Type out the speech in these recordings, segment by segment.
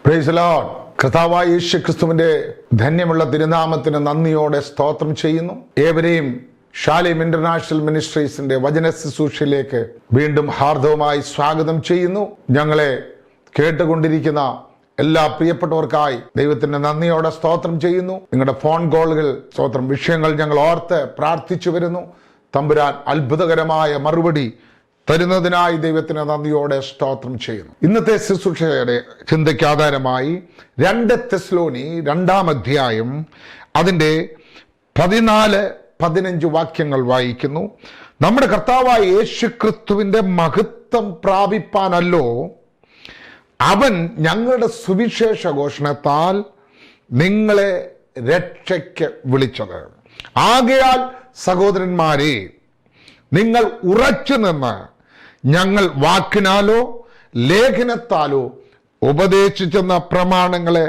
Praise the Lord. കർത്താവായ യേശു ക്രിസ്തുവിന്റെ ധന്യമുള്ള തിരുനാമത്തിന് നന്ദിയോടെ സ്തോത്രം ചെയ്യുന്നു. ഏവരെയും ഷാലേം ഇന്റർനാഷണൽ മിനിസ്ട്രീസിന്റെ വചന ശുശ്രൂഷയിലേക്ക് വീണ്ടും ഹാർദവമായി സ്വാഗതം ചെയ്യുന്നു. ഞങ്ങളെ കേട്ടുകൊണ്ടിരിക്കുന്ന എല്ലാ പ്രിയപ്പെട്ടവർക്കായി ദൈവത്തിന്റെ നന്ദിയോടെ സ്തോത്രം ചെയ്യുന്നു. നിങ്ങളുടെ ഫോൺ കോളുകൾ സ്തോത്രം വിഷയങ്ങൾ ഞങ്ങൾ ഓർത്ത് പ്രാർത്ഥിച്ചു വരുന്നു. തമ്പുരാൻ അത്ഭുതകരമായ മറുപടി തരുന്നതിനായി ദൈവത്തിന് നന്ദിയോടെ സ്തോത്രം ചെയ്യുന്നു. ഇന്നത്തെ ശുശ്രൂഷയുടെ ചിന്തയ്ക്ക് ആധാരമായി 2 തെസ്സലോനി 2-ാം അധ്യായം അതിൻ്റെ 14-15 വാക്യങ്ങൾ വായിക്കുന്നു. നമ്മുടെ കർത്താവായ യേശു ക്രിസ്തുവിന്റെ മഹത്വം പ്രാപിപ്പാനല്ലോ അവൻ ഞങ്ങളുടെ സുവിശേഷ ഘോഷണത്താൽ നിങ്ങളെ രക്ഷയ്ക്ക് വിളിച്ചത്. ആകയാൽ സഹോദരന്മാരെ, നിങ്ങൾ ഉറച്ചു നിന്ന് ഞങ്ങൾ വാക്കിനാലോ ലേഖനത്താലോ ഉപദേശിച്ചെന്ന പ്രമാണങ്ങളെ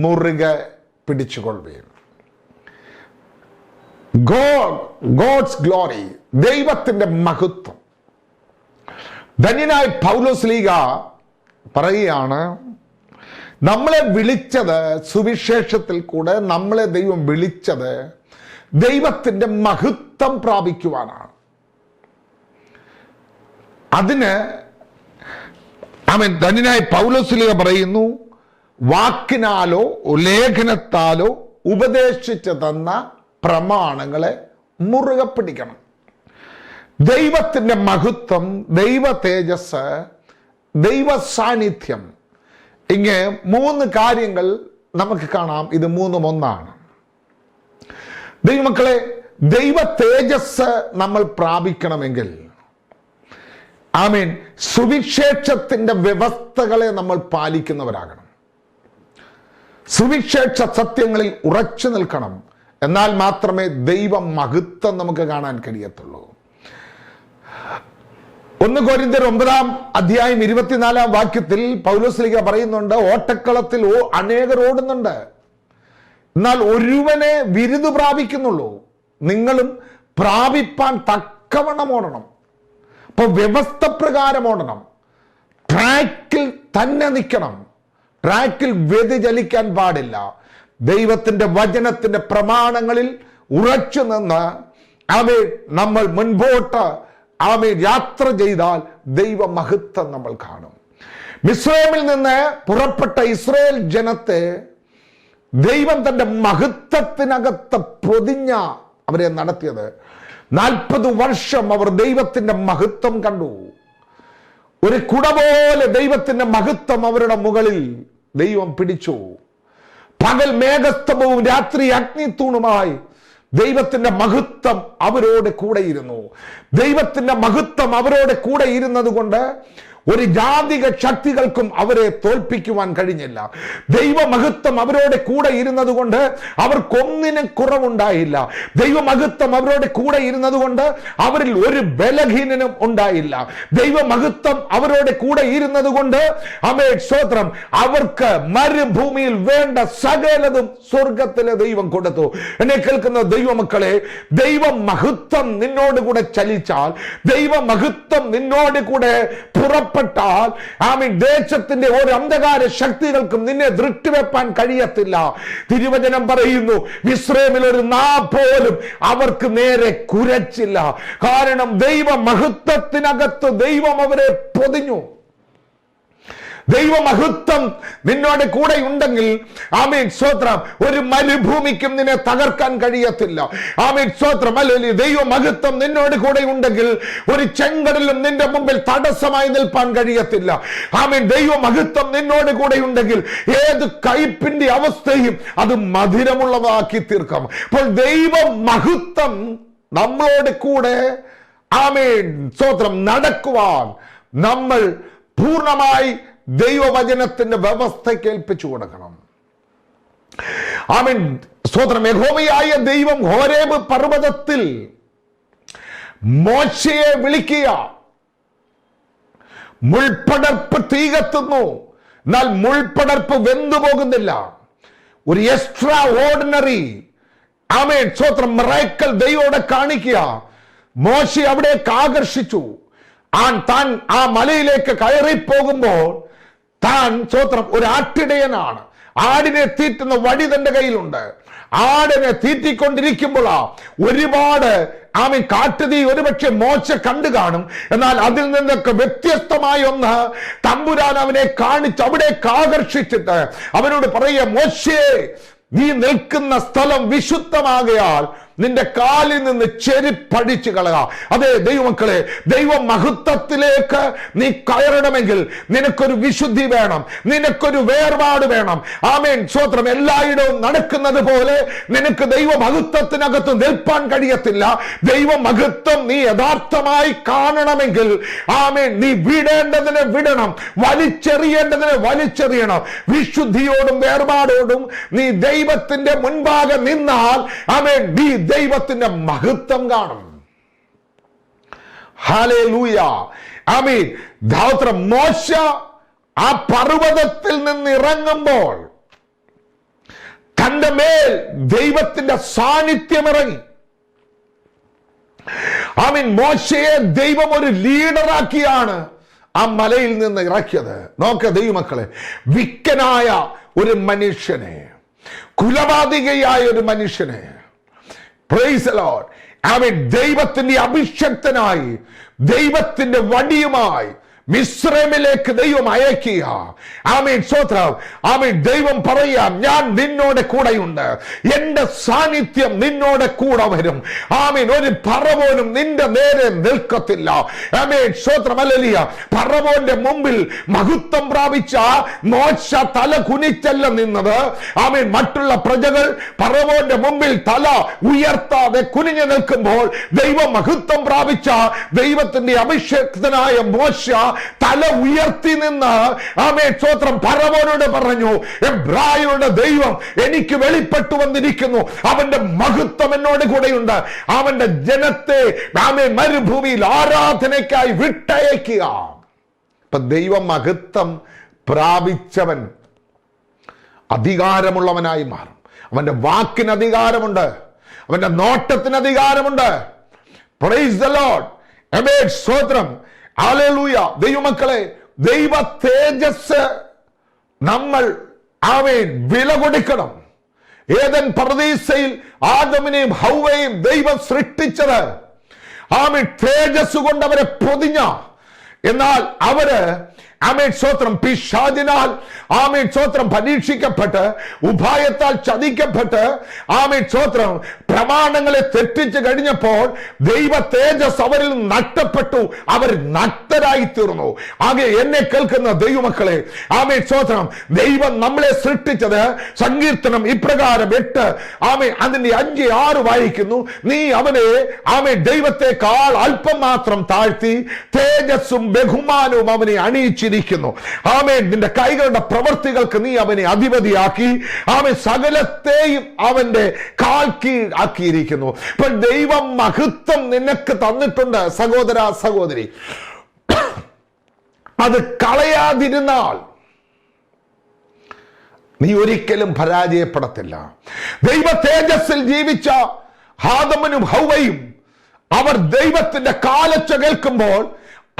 മുറുകെ പിടിച്ചുകൊള്ളുകയും. ഗോഡ്സ് ഗ്ലോറി, ദൈവത്തിന്റെ മഹത്വം. ധന്യനായ പൗലോസ് ലീഗ പറയുകയാണ്, നമ്മളെ വിളിച്ചത് സുവിശേഷത്തിൽ കൂടെ നമ്മളെ ദൈവം വിളിച്ചത് ദൈവത്തിന്റെ മഹത്വം പ്രാപിക്കുവാനാണ്. അതിന് ധന്യനായ പൗലോസ് ലീഗ പറയുന്നു, വാക്കിനാലോ ലേഖനത്താലോ ഉപദേശിച്ചു തന്ന പ്രമാണങ്ങളെ മുറുകെ പിടിക്കണം. ദൈവത്തിന്റെ മഹത്വം, ദൈവ തേജസ്, ദൈവ സാന്നിധ്യം, ഇങ്ങനെ 3 കാര്യങ്ങൾ നമുക്ക് കാണാം. ഇത് 3 ഒന്നാണ്. ദൈവമക്കളെ, ദൈവ തേജസ് നമ്മൾ പ്രാപിക്കണമെങ്കിൽ സുവിശേഷത്തിന്റെ വ്യവസ്ഥകളെ നമ്മൾ പാലിക്കുന്നവരാകണം. സുവിശേഷ സത്യങ്ങളിൽ ഉറച്ചു നിൽക്കണം. എന്നാൽ മാത്രമേ ദൈവ മഹത്വം നമുക്ക് കാണാൻ കഴിയത്തുള്ളൂ. 1 കൊരിന്ത്യർ 9-ാം അധ്യായം 24-ാം വാക്യത്തിൽ പൗലോസ് ലീഗ പറയുന്നുണ്ട്, ഓട്ടക്കളത്തിൽ അനേകർ ഓടുന്നുണ്ട്, എന്നാൽ ഒരുവനെ ബിരുദ് പ്രാപിക്കുന്നുള്ളൂ. നിങ്ങളും പ്രാപിപ്പാൻ തക്കവണ്ണം ഓടണം. അപ്പൊ വ്യവസ്ഥ പ്രകാരം ഓടണം. ട്രാക്കിൽ തന്നെ നിൽക്കണം. ട്രാക്കിൽ വ്യതിചലിക്കാൻ പാടില്ല. ദൈവത്തിന്റെ വചനത്തിന്റെ പ്രമാണങ്ങളിൽ ഉറച്ചു നിന്ന് നമ്മൾ മുൻപോട്ട് യാത്ര ചെയ്താൽ ദൈവ മഹത്വം നമ്മൾ കാണും. മിസ്രൈമിൽ നിന്ന് പുറപ്പെട്ട ഇസ്രായേൽ ജനത്തെ ദൈവം തന്റെ മഹത്വത്തിനകത്ത് പൊതിഞ്ഞ അവരെ നടത്തിയത്. 40 വർഷം അവർ ദൈവത്തിന്റെ മഹത്വം കണ്ടു. ഒരു കുട പോലെ ദൈവത്തിന്റെ മഹത്വം അവരുടെ മുകളിൽ ദൈവം പിടിച്ചു. പകൽ മേഘസ്തംഭവും രാത്രി അഗ്നിത്തൂണുമായി ദൈവത്തിന്റെ മഹത്വം അവരോട് കൂടെയിരുന്നു. ദൈവത്തിന്റെ മഹത്വം അവരോട് കൂടെ ഇരുന്നത് കൊണ്ട് ഒരു ജാതിക ശക്തികൾക്കും അവരെ തോൽപ്പിക്കുവാൻ കഴിഞ്ഞില്ല. ദൈവമഹത്വം അവരോട് കൂടെ ഇരുന്നത് കൊണ്ട് അവർക്കൊന്നിനും കുറവുണ്ടായില്ല. ദൈവമഹത്വം അവരോട് കൂടെ ഇരുന്നത് കൊണ്ട് അവരിൽ ഒരു ബലഹീനനും ഉണ്ടായില്ല. ദൈവമഹത്വം അവരോട് കൂടെ ഇരുന്നത് കൊണ്ട് സ്തോത്രം, അവർക്ക് മരുഭൂമിയിൽ വേണ്ട സകലതും സ്വർഗത്തിലെ ദൈവം കൊടുത്തു. എന്നെ കേൾക്കുന്ന ദൈവമക്കളെ, ദൈവമഹത്വം നിന്നോട് കൂടെ ചലിച്ചാൽ, ദൈവമഹത്വം നിന്നോട് കൂടെ പുറപ്പെട്ടാൽ ദേശത്തിന്റെ ഒരു അന്ധകാര ശക്തികൾക്കും നിന്നെ ദൃഷ്ടിവെപ്പാൻ കഴിയത്തില്ല. തിരുവചനം പറയുന്നു, ഇസ്രായേലിൽ ഒരു നാ പോലും അവർക്ക് നേരെ കുരച്ചില്ല. കാരണം ദൈവ മഹത്വത്തിനകത്ത് ദൈവം അവരെ പൊതിഞ്ഞു. ദൈവമഹത്വം നിന്നോട് കൂടെ ഉണ്ടെങ്കിൽ സ്തോത്രം, ഒരു മരുഭൂമിക്കും നിന്നെ തകർക്കാൻ കഴിയത്തില്ല. സ്തോത്രം. അല്ലെങ്കിൽ ദൈവമഹത്വം നിന്നോട് കൂടെ ഉണ്ടെങ്കിൽ ഒരു ചെങ്കടലും നിന്റെ മുമ്പിൽ തടസ്സമായി നിൽപ്പാൻ കഴിയത്തില്ല. ദൈവമഹത്വം നിന്നോട് കൂടെ ഉണ്ടെങ്കിൽ ഏത് കയ്പിന്റെ അവസ്ഥയും അത് മധുരമുള്ളതാക്കി തീർക്കാം. അപ്പോൾ ദൈവമഹത്വം നമ്മളോട് കൂടെ സ്തോത്രം നടക്കുവാൻ നമ്മൾ പൂർണ്ണമായി ദൈവവചനത്തിന്റെ വ്യവസ്ഥയ്ക്ക് ഏൽപ്പിച്ചു കൊടുക്കണം. സ്തോത്രം. യഹോവയായ ദൈവം ഹോരേബ് പർവ്വതത്തിൽ മോശയെ വിളിക്കുക. മുൾപ്പടർപ്പ് തീ കത്തുന്നു, എന്നാൽ മുൾപ്പടർപ്പ് വെന്തു പോകുന്നില്ല. ഒരു എക്സ്ട്രാ ഓർഡിനറി സ്തോത്രം മിറാക്കിൾ ദൈവോടെ കാണിക്കുക. മോശെ അവിടേക്ക് ആകർഷിച്ചു. താൻ ആ മലയിലേക്ക് കയറി പോകുമ്പോൾ താൻ സ്വോത്രം ഒരു ആട്ടിടയനാണ്. ആടിനെ തീറ്റുന്ന വടി തന്റെ കയ്യിലുണ്ട്. ആടിനെ തീറ്റിക്കൊണ്ടിരിക്കുമ്പോഴാ ഒരുപാട് കാട്ടുതീ ഒരുപക്ഷെ മോശ കണ്ടു കാണും. എന്നാൽ അതിൽ നിന്നൊക്കെ വ്യത്യസ്തമായ ഒന്ന് തമ്പുരാൻ അവനെ കാണിച്ച് അവിടേക്ക് ആകർഷിച്ചിട്ട് അവനോട് പറയുക, മോശേ, നീ നിൽക്കുന്ന സ്ഥലം വിശുദ്ധമാകയാൽ നിന്റെ കാലിൽ നിന്ന് ചെരിപ്പടിച്ചു കളക. അതെ ദൈവമക്കളെ, ദൈവ മഹത്വത്തിലേക്ക് നീ കയറണമെങ്കിൽ നിനക്കൊരു വിശുദ്ധി വേണം, നിനക്കൊരു വേർപാട് വേണം. ആമേൻ, സ്വോത്രം. എല്ലായിടവും നടക്കുന്നത് പോലെ നിനക്ക് ദൈവ മഹത്വത്തിനകത്ത് നിൽപ്പാൻ കഴിയത്തില്ല. ദൈവ മഹത്വം നീ യഥാർത്ഥമായി കാണണമെങ്കിൽ ആമേൻ, നീ വിടേണ്ടതിനെ വിടണം, വലിച്ചെറിയേണ്ടതിനെ വലിച്ചെറിയണം. വിശുദ്ധിയോടും വേർപാടോടും നീ ദൈവത്തിന്റെ മുൻപാകെ നിന്നാൽ ആമേൻ, നീ ദൈവത്തിന്റെ മഹത്വം കാണും. ഹല്ലേലൂയ, ആമേൻ. ദാവീദ് മോശ ആ പർവ്വതത്തിൽ നിന്ന് ഇറങ്ങുമ്പോൾ തന്റെ മേൽ ദൈവത്തിന്റെ സാന്നിധ്യം ഇറങ്ങി. ആമേൻ. മോശയെ ദൈവം ഒരു ലീഡറാക്കിയാണ് ആ മലയിൽ നിന്ന് ഇറക്കിയത്. നോക്ക ദൈവമക്കളെ, വിക്കനായ ഒരു മനുഷ്യനെ, കുലപാതകയായ ഒരു മനുഷ്യനെ, പ്രൈസ് ദി ലോർഡ്, ആമേൻ, ദൈവത്തിന്റെ അഭിഷക്തനായി ദൈവത്തിന്റെ വടിയുമായി മിസ്രൈമിലേക്ക് ദൈവം അയക്കുക. ആമേൻ, സ്തോത്രം. ആമേൻ. ദൈവം പറയാം, ഞാൻ നിന്നോട് കൂടെയുണ്ട്, എന്റെ സാന്നിധ്യം നിന്നോട് കൂടെ വരും. ആമേൻ. ഒരു ഫറവോനും നിന്റെ നേരെ നിൽക്കത്തില്ല. ആമേൻ, സ്തോത്രം. ഹല്ലേലൂയ. ഫറവോന്റെ മുമ്പിൽ മഹത്വം പ്രാപിച്ച മോശ തല കുനിച്ചല്ല നിന്നത്. ആമേൻ. മറ്റുള്ള പ്രജകൾ ഫറവോന്റെ മുമ്പിൽ തല ഉയർത്താതെ കുനിഞ്ഞു നിൽക്കുമ്പോൾ ദൈവ മഹത്വം പ്രാപിച്ച ദൈവത്തിന്റെ അഭിഷേക്തനായ മോശ തല ഉയർത്തി നിന്ന് ആമേൻ, സ്തോത്രം, ഫറവോനോട് പറഞ്ഞു, എബ്രായരുടെ ദൈവം എനിക്ക് വെളിപ്പെട്ടു വന്നിരിക്കുന്നു, അവന്റെ മഹത്വം എന്നോട് കൂടെയുണ്ട്, അവന്റെ ജനത്തെ ആമേൻ മരുഭൂമിയിൽ ആരാധനയ്ക്കായി വിട്ടയക്കുക. ഇപ്പൊ ദൈവ മഹത്വം പ്രാപിച്ചവൻ അധികാരമുള്ളവനായി മാറും. അവന്റെ വാക്കിന് അധികാരമുണ്ട്, അവന്റെ നോട്ടത്തിന് അധികാരമുണ്ട്. Praise the Lord. ആമേൻ, സ്തോത്രം. ഹല്ലേലൂയ. ദൈവമക്കളെ, ദൈവ തേജസ് നമ്മൾ ആമേൻ വില കൊടുക്കണം. ഏദൻ പർദീസയിൽ ആദമിനെയും ഹൗവയെയും ദൈവം സൃഷ്ടിച്ചത് ആമേൻ തേജസ് കൊണ്ട് അവരെ പൊതിഞ്ഞ. എന്നാൽ അവര് ആമേൻ, സ്തോത്രം, പിശാചിനാൽ ആമേൻ, സ്തോത്രം, പരീക്ഷിക്കപ്പെട്ട് ഉപായത്താൽ ചതിക്കപ്പെട്ട് ആമേൻ, സ്തോത്രം, പ്രമാണങ്ങളെ തെറ്റിച്ച് കഴിഞ്ഞപ്പോൾ ദൈവ തേജസ് അവരിൽ നഷ്ടപ്പെട്ടു. അവർ നഗ്നരായി തീർന്നു. ആകെ എന്നെ കേൾക്കുന്ന ദൈവമക്കളെ, ആമേൻ, സ്തോത്രം, ദൈവം നമ്മളെ സൃഷ്ടിച്ചത് സങ്കീർത്തനം ഇപ്രകാരം 8 ആമേൻ അതിന്റെ 5, 6 വായിക്കുന്നു. നീ അവനെ ആമേൻ ദൈവത്തെക്കാൾ അല്പം മാത്രം താഴ്ത്തി തേജസ്സും ബഹുമാനവും അവനെ അണിയിച്ചിരിക്കുന്നു. ആമേൻ. നിന്റെ കൈകളുടെ പ്രവൃത്തികൾക്ക് നീ അവനെ അധിപതിയാക്കി അവൻ സകലത്തെയും അവന്റെ കാൽ കീഴാക്കിയിരിക്കുന്നു. ഇപ്പൊ ദൈവം മഹത്വം നിനക്ക് തന്നിട്ടുണ്ട് സഹോദര സഹോദരി. അത് കളയാതിരുന്നാൽ നീ ഒരിക്കലും പരാജയപ്പെടത്തില്ല. ദൈവ തേജസ്സിൽ ജീവിച്ച ആദമനും ഹൗവയും അവർ ദൈവത്തിന്റെ കാലൊച്ച കേൾക്കുമ്പോൾ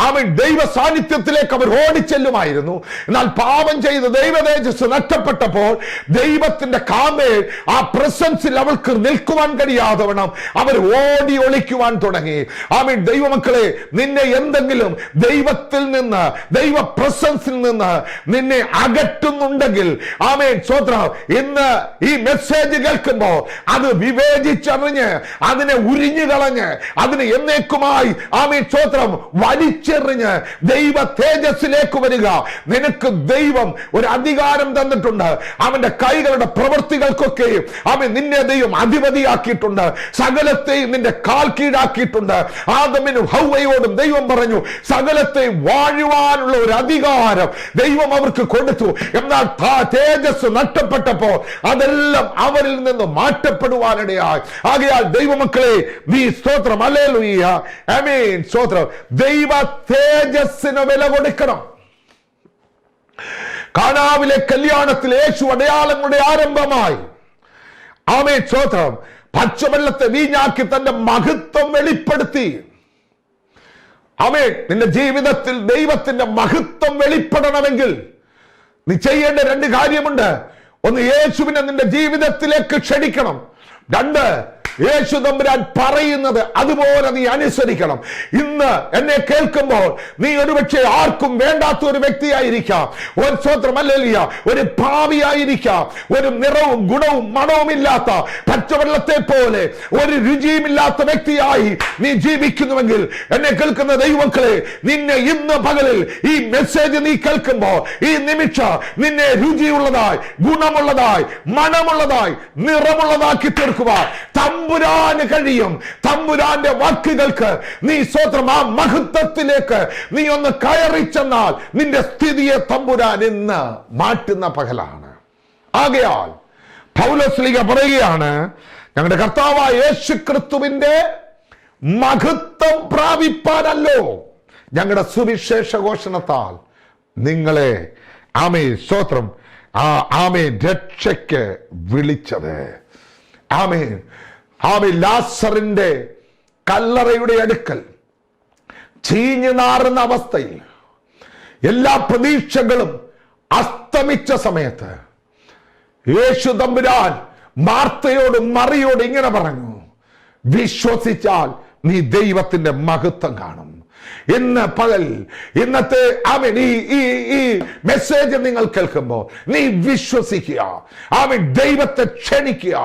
അവൻ ദൈവ സാന്നിധ്യത്തിലേക്ക് അവർ ഓടിച്ചെല്ലുമായിരുന്നു. എന്നാൽ പാപം ചെയ്ത് ദൈവ തേജസ് നഷ്ടപ്പെട്ടപ്പോൾ ദൈവത്തിന്റെ കാമേൽ ആ പ്രസൻസിൽ അവൾക്ക് നിൽക്കുവാൻ കഴിയാതവണ്ണം അവർ ഓടി ഒളിക്കുവാൻ തുടങ്ങി. ആമേൻ. ദൈവമക്കളെ, നിന്നെ എന്തെങ്കിലും ദൈവത്തിൽ നിന്ന്, ദൈവ പ്രസൻസിൽ നിന്ന് നിന്നെ അകറ്റുന്നുണ്ടെങ്കിൽ ആമേൻ, സ്തോത്രം, ഇന്ന് ഈ മെസ്സേജ് കേൾക്കുമ്പോൾ അത് വിവേചിച്ചറിഞ്ഞ് അതിനെ ഉരിഞ്ഞു കളഞ്ഞ് അതിനെ എന്നേക്കുമായി ആമേൻ, സ്തോത്രം, വലിച്ചെറിഞ്ഞ് ദൈവ തേജസ്സിലേക്ക് വരിക. നിനക്ക് ദൈവം ഒരു അധികാരം തന്നിട്ടുണ്ട്. അവന്റെ കൈകളുടെ പ്രവൃത്തികൾക്കൊക്കെ അവൻ നിന്നെ ദൈവം അധിപതിയാക്കിയിട്ടുണ്ട്. സകലത്തെയും നിന്റെ കാൽ കീഴാക്കിയിട്ടുണ്ട്. ആദമിനും ഹൗവയോടും ദൈവം പറഞ്ഞു, സകലത്തെ വാഴുവാനുള്ള ഒരു അധികാരം ദൈവം അവർക്ക് കൊടുത്തു. എന്നാൽ തേജസ് നഷ്ടപ്പെട്ടപ്പോൾ അതെല്ലാം അവരിൽ നിന്ന് മാറ്റപ്പെടുവാനിടയായി. ആകയാൽ ദൈവമക്കളെ, നീ സ്തോത്രം, ഹല്ലേലൂയ, ആമേൻ, സ്തോത്രം, ദൈവ തേജസ്സിന് വില കൊടുക്കണം. കാനാവിലെ കല്യാണത്തിൽ യേശു അടയാളങ്ങളുടെ ആരംഭമായി ആമേൻ, സ്തോത്രം, പച്ചവെള്ളത്തെ വീഞ്ഞാക്കി തന്റെ മഹത്വം വെളിപ്പെടുത്തി. ആമേൻ. നിന്റെ ജീവിതത്തിൽ ദൈവത്തിന്റെ മഹത്വം വെളിപ്പെടണമെങ്കിൽ നീ ചെയ്യേണ്ട രണ്ട് കാര്യമുണ്ട്. ഒന്ന്, യേശുവിനെ നിന്റെ ജീവിതത്തിലേക്ക് ക്ഷണിക്കണം. രണ്ട്, യേശു തമ്പുരാൻ പറയുന്നത് അതുപോലെ നീ അനുസരിക്കണം. ഇന്ന് എന്നെ കേൾക്കുമ്പോൾ നീ ഒരുപക്ഷെ ആർക്കും വേണ്ടാത്ത ഒരു വ്യക്തിയായിരിക്കാം, ഒരു സ്വത്രമല്ലേലിയ ഒരു ഭാവിയായിരിക്കാം, ഒരു നിറവും ഗുണവും മണവും ഇല്ലാത്ത പച്ചവെള്ളത്തെ പോലെ ഒരു രുചിയുമില്ലാത്ത വ്യക്തിയായി നീ ജീവിക്കുന്നുവെങ്കിൽ എന്നെ കേൾക്കുന്ന ദൈവമക്കളെ, നിന്നെ ഇന്ന് പകലിൽ ഈ മെസ്സേജ് നീ കേൾക്കുമ്പോൾ ഈ നിമിഷം നിന്നെ രുചിയുള്ളതായി, ഗുണമുള്ളതായി, മണമുള്ളതായി, നിറമുള്ളതാക്കി തീർക്കുവാൻ തമ്പുരാന് കഴിയും. തമ്പുരാന്റെ വാക്കുകൾക്ക് നീ സ്വത്രം ആ മഹത്വത്തിലേക്ക് നീ ഒന്ന് കയറി ചെന്നാൽ നിന്റെ സ്ഥിതിയെ തമ്പുരാൻ ഇന്ന് മാറ്റുന്ന പകലാണ്. ആകയാൽ പൗലോസ്ലീഹ പറയുകയാണ്, ഞങ്ങളുടെ കർത്താവായ യേശുക്രിസ്തുവിന്റെ മഹത്വം പ്രാപിപ്പാനല്ലോ ഞങ്ങളുടെ സുവിശേഷ ഘോഷണത്താൽ നിങ്ങളെ ആമേൻ സ്തോത്രം ആമേൻ രക്ഷയ്ക്ക് വിളിച്ചത്. ആമേൻ ആമേൻ ലാസറിന്റെ കല്ലറയുടെ അടുക്കൽ ചീഞ്ഞു നാറുന്ന അവസ്ഥയിൽ എല്ലാ പ്രതീക്ഷകളും അസ്തമിച്ച സമയത്ത് യേശു തമ്പുരാൻ മാർത്തയോടും മറിയോടും ഇങ്ങനെ പറഞ്ഞു, വിശ്വസിച്ചാൽ നീ ദൈവത്തിന്റെ മഹത്വം കാണും. ഇന്ന് പകൽ ഇന്നത്തെ ആമേൻ ഈ മെസ്സേജ് നിങ്ങൾ കേൾക്കുമ്പോൾ നീ വിശ്വസിക്കുക. ആമേൻ ദൈവത്തെ ക്ഷണിക്കുക.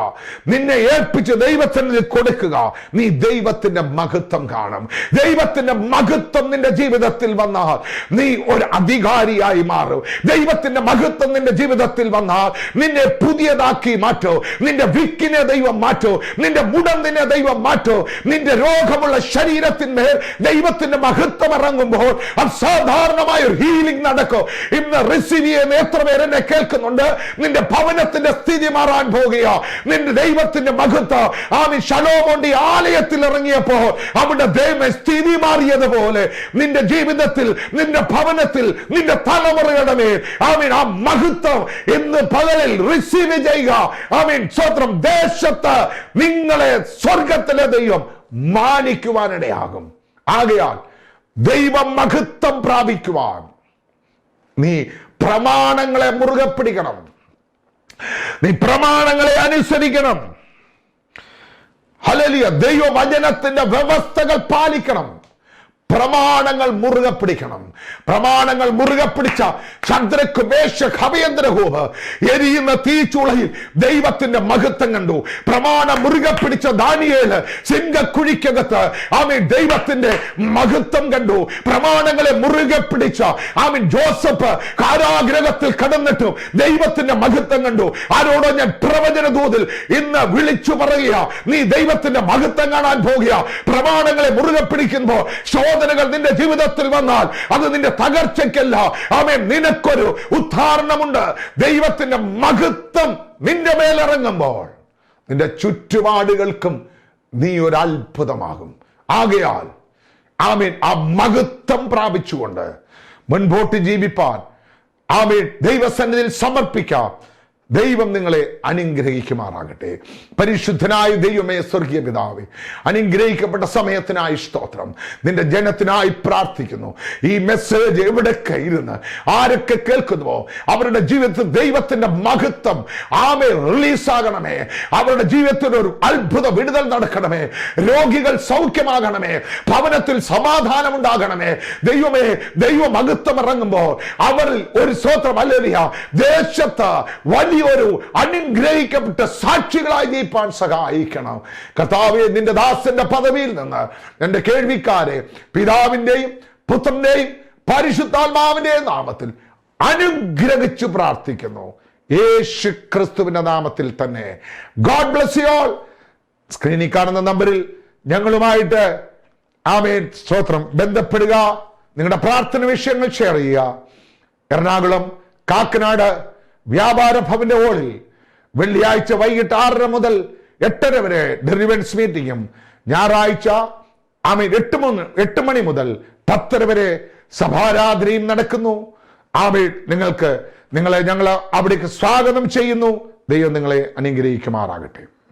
നിന്നെ ഏൽപ്പിച്ച് ദൈവത്തിന് കൊടുക്കുക. നീ ദൈവത്തിന്റെ മഹത്വം കാണും. ദൈവത്തിന്റെ മഹത്വം നിന്റെ ജീവിതത്തിൽ വന്നാൽ നീ ഒരു അധികാരിയായി മാറും. ദൈവത്തിന്റെ മഹത്വം നിന്റെ ജീവിതത്തിൽ വന്നാൽ നിന്നെ പുതിയതാക്കി മാറ്റോ. നിന്റെ വിക്കിനെ ദൈവം മാറ്റോ. നിന്റെ മുടന്തിനെ ദൈവം മാറ്റോ. നിന്റെ രോഗമുള്ള ശരീരത്തിന്മേൽ ദൈവത്തിന്റെ മഹത്വം ഇറങ്ങുമ്പോൾ അസാധാരണമായ ഒരു ഹീലിംഗ് നടക്കും. ഇന്ന് റിസീവ് ചെയ്യുന്ന എത്ര പേര് എന്നെ കേൾക്കുന്നുണ്ട്? നിന്റെ ഭവനത്തിന്റെ സ്ഥിതി മാറാൻ പോകുക. നിന്റെ ദൈവത്തിന്റെ മഹത്വം ആമീൻ ശലോമോന്റെ ആലയത്തിൽ ഇറങ്ങിയപ്പോൾ അവിടെ ദൈവ സ്ഥിതി മാറിയതുപോലെ നിന്റെ ജീവിതത്തിൽ, നിന്റെ ഭവനത്തിൽ, നിന്റെ തലമുറയുടെ മേൽ ആമീൻ ആ മഹത്വം ഇന്ന് പകലിൽ റിസീവ് ചെയ്യുക. ആമീൻ സ്വത്രം ദേശത്ത് നിങ്ങളെ സ്വർഗത്തിലെ ദൈവം മാനിക്കുവാനിടയാകും. ആകയാൽ ദൈവ മഹത്വം പ്രാപിക്കുവാൻ നീ പ്രമാണങ്ങളെ മുറുകെ പിടിക്കണം. നീ പ്രമാണങ്ങളെ അനുസരിക്കണം. ഹല്ലേലൂയ. ദൈവവചനത്തിന്റെ വ്യവസ്ഥകൾ പാലിക്കണം. പ്രമാണങ്ങൾ മുറുകെ പിടിക്കണം. പ്രമാണങ്ങൾ മുറുകെ പിടിച്ച ശദ്രക്ക്, മേശക്ക്, അബേദ്നെഗോവ് എരിയുന്ന തീച്ചൂളയിൽ ദൈവത്തിന്റെ മഹത്വം കണ്ടു. പ്രമാണം മുറുകെ പിടിച്ച ദാനിയേൽ സിംഹക്കുഴിക്കകത്ത് ആമീൻ ദൈവത്തിന്റെ മഹത്വം കണ്ടു. പ്രമാണങ്ങളെ മുറുകെ പിടിച്ച ആമീൻ ജോസഫ് കാരാഗ്രഹത്തിൽ കടന്നിട്ടും ദൈവത്തിന്റെ മഹത്വം കണ്ടു. ആരോടോ ഞാൻ പ്രവചന ദൂതിൽ ഇന്ന് വിളിച്ചു പറയുക, നീ ദൈവത്തിന്റെ മഹത്വം കാണാൻ പോകുക. പ്രമാണങ്ങളെ മുറുകെ പിടിക്കുമ്പോൾ ശോധനകൾ നിന്റെ ജീവിതത്തിൽ വന്നാൽ അത് നിന്റെ തകർച്ചയ്ക്കല്ല. ആമേൻ, നിനക്കൊരു ഉദ്ധാരണമുണ്ട്. ദൈവത്തിന്റെ മഹത്വം നിന്റെ മേലിറങ്ങുമ്പോൾ നിന്റെ ചുറ്റുപാടുകൾക്കും നീ ഒരു അത്ഭുതമാകും. ആകയാൽ ആമേൻ ആ മഹത്വം പ്രാപിച്ചുകൊണ്ട് മുൻപോട്ട് ജീവിപ്പാൻ ആമേൻ ദൈവസന്നിധിയിൽ സമർപ്പിക്കാം. ദൈവം നിങ്ങളെ അനുഗ്രഹിക്കുമാറാകട്ടെ. പരിശുദ്ധനായ ദൈവമേ, സ്വർഗീയ പിതാവേ, അനുഗ്രഹിക്കപ്പെട്ട സമയത്തിനായി സ്തോത്രം. നിന്റെ ജനത്തിനായി പ്രാർത്ഥിക്കുന്നു. ഈ മെസ്സേജ് എവിടെയൊക്കെ ഇരുന്ന് ആരൊക്കെ കേൾക്കുന്നുവോ അവരുടെ ജീവിതത്തിൽ ദൈവത്തിന്റെ മഹത്വം ആമേ റിലീസാകണമേ. അവരുടെ ജീവിതത്തിൽ ഒരു അത്ഭുത വിടുതൽ നടക്കണമേ. രോഗികൾ സൗഖ്യമാകണമേ. ഭവനത്തിൽ സമാധാനം ഉണ്ടാകണമേ. ദൈവമേ, ദൈവ മഹത്വം ഇറങ്ങുമ്പോൾ അവരിൽ ഒരു സ്തോത്രം ഹല്ലേലൂയ ദേശത്ത് വലിയ ഒരു അനുഗ്രഹിക്കപ്പെട്ട സാക്ഷികളായി ജീവിപ്പാൻ സഹായിക്കണം. കർത്താവേ, നിന്റെ ദാസന്റെ പദവിയിൽ നിന്ന് എന്റെ കേൾവിക്കാരെ പിതാവിന്റെയും പുത്രന്റെയും പരിശുദ്ധാത്മാവിന്റെയും നാമത്തിൽ അനുഗ്രഹിച്ചു പ്രാർത്ഥിക്കുന്നു. യേശു ക്രിസ്തുവിന്റെ നാമത്തിൽ തന്നെ. God bless you all. സ്ക്രീനിൽ കാണുന്ന നമ്പറിൽ ഞങ്ങളുമായിട്ട് ആമേൻ സ്തോത്രം ബന്ധപ്പെടുക. നിങ്ങളുടെ പ്രാർത്ഥന വിഷയങ്ങൾ ഷെയർ ചെയ്യുക. എറണാകുളം, കാക്കനാട് വ്യാപാര ഭവന്റെ ഹോളിൽ വെള്ളിയാഴ്ച വൈകിട്ട് 6:30 മുതൽ 8:30 വരെ ഡെലിവറൻസ് മീറ്റിംഗും, ഞായറാഴ്ച ആമേൻ 8 മണി മുതൽ 10:30 വരെ സഭാരാധനയും നടക്കുന്നു. ആമേൻ, ഞങ്ങൾ അവിടേക്ക് സ്വാഗതം ചെയ്യുന്നു. ദൈവം നിങ്ങളെ അനുഗ്രഹിക്കുമാറാകട്ടെ.